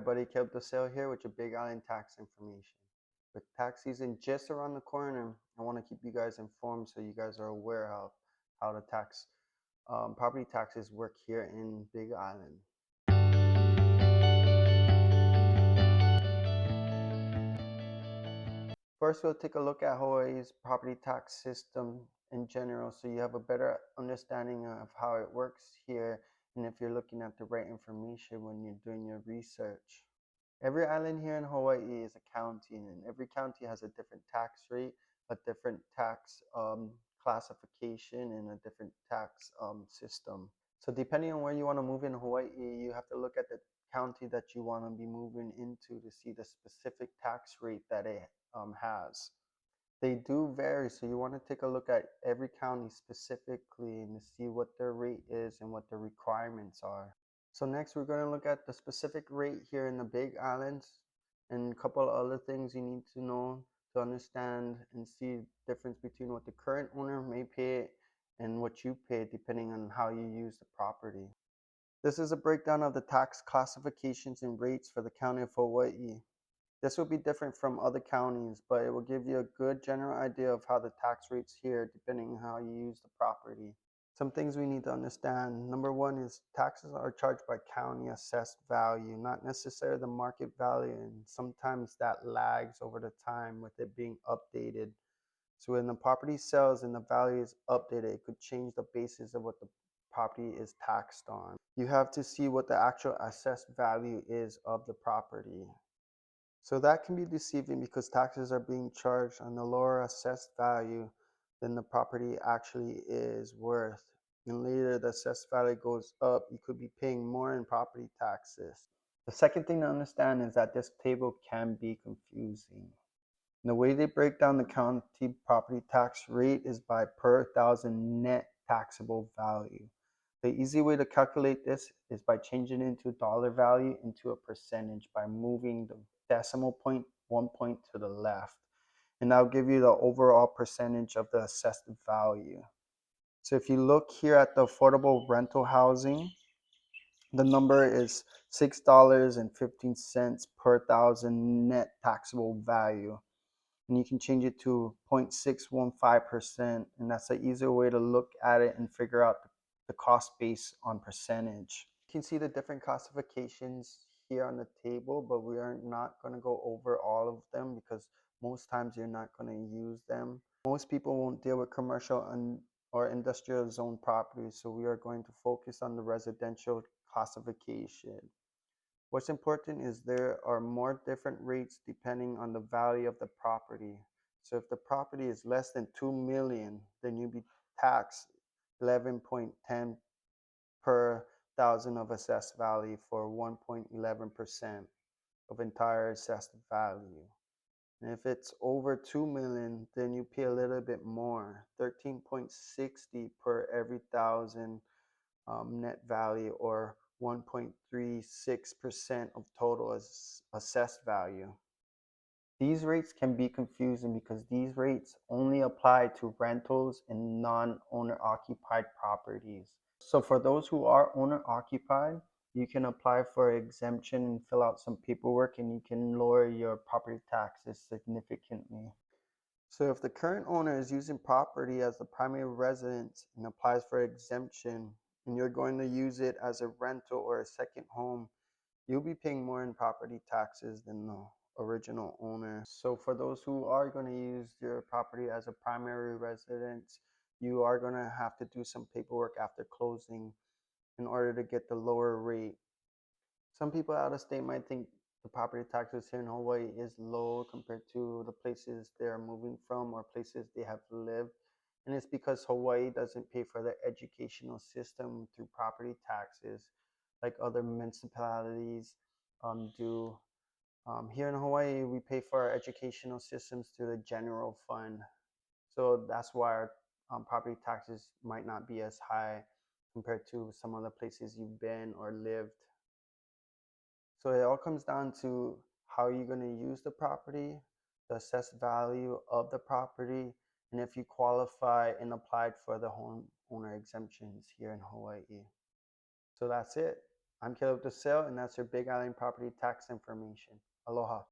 everybody, Caleb the Sale here with your Big Island tax information. With tax season just around the corner, I want to keep you guys informed so you guys are aware of how the property taxes work here in Big Island. First, we'll take a look at Hawaii's property tax system in general so you have a better understanding of how it works here and if you're looking at the right information when you're doing your research. Every island here in Hawaii is a county, and every county has a different tax rate, a different tax classification, and a different tax system. So depending on where you want to move in Hawaii, you have to look at the county that you want to be moving into to see the specific tax rate that it has. They do vary, so you want to take a look at every county specifically and to see what their rate is and what the requirements are. So next we're going to look at the specific rate here in the Big Islands and a couple of other things you need to know to understand and see the difference between what the current owner may pay and what you pay depending on how you use the property. This is a breakdown of the tax classifications and rates for the county of Hawaii. This will be different from other counties, but it will give you a good general idea of how the tax rates here depending on how you use the property. Some things we need to understand. Number one is taxes are charged by county assessed value, not necessarily the market value, and sometimes that lags over the time with it being updated. So when the property sells and the value is updated, it could change the basis of what the property is taxed on. You have to see what the actual assessed value is of the property. So that can be deceiving because taxes are being charged on the lower assessed value than the property actually is worth. And later the assessed value goes up, you could be paying more in property taxes. The second thing to understand is that this table can be confusing. And the way they break down the county property tax rate is by per thousand net taxable value. The easy way to calculate this is by changing it into dollar value into a percentage by moving the decimal point 1 point to the left. And that'll give you the overall percentage of the assessed value. So if you look here at the affordable rental housing, the number is $6.15 per thousand net taxable value. And you can change it to 0.615%, and that's an easier way to look at it and figure out the cost base on percentage. You can see the different classifications here on the table, but we are not going to go over all of them because most times you're not going to use them. Most people won't deal with commercial or industrial zone properties, so we are going to focus on the residential classification. What's important is there are more different rates depending on the value of the property. So if the property is less than $2 million, then you'll be taxed 11.10 per thousand of assessed value for 1.11% of entire assessed value. And if it's over 2 million, then you pay a little bit more, 13.60 per every thousand net value, or 1.36% of total assessed value. These rates can be confusing because these rates only apply to rentals and non-owner occupied properties. So for those who are owner occupied, you can apply for exemption and fill out some paperwork and you can lower your property taxes significantly. So if the current owner is using property as the primary residence and applies for exemption, and you're going to use it as a rental or a second home, you'll be paying more in property taxes than the original owner. So for those who are going to use your property as a primary residence, you are going to have to do some paperwork after closing in order to get the lower rate. Some people out of state might think the property taxes here in Hawaii is low compared to the places they're moving from or places they have lived. And it's because Hawaii doesn't pay for the educational system through property taxes like other municipalities do. Here in Hawaii, we pay for our educational systems through the general fund. So that's why our property taxes might not be as high compared to some other places you've been or lived. So it all comes down to how you're going to use the property, the assessed value of the property, and if you qualify and applied for the homeowner exemptions here in Hawaii. So that's it. I'm Caleb DeSale, and that's your Big Island property tax information. Aloha.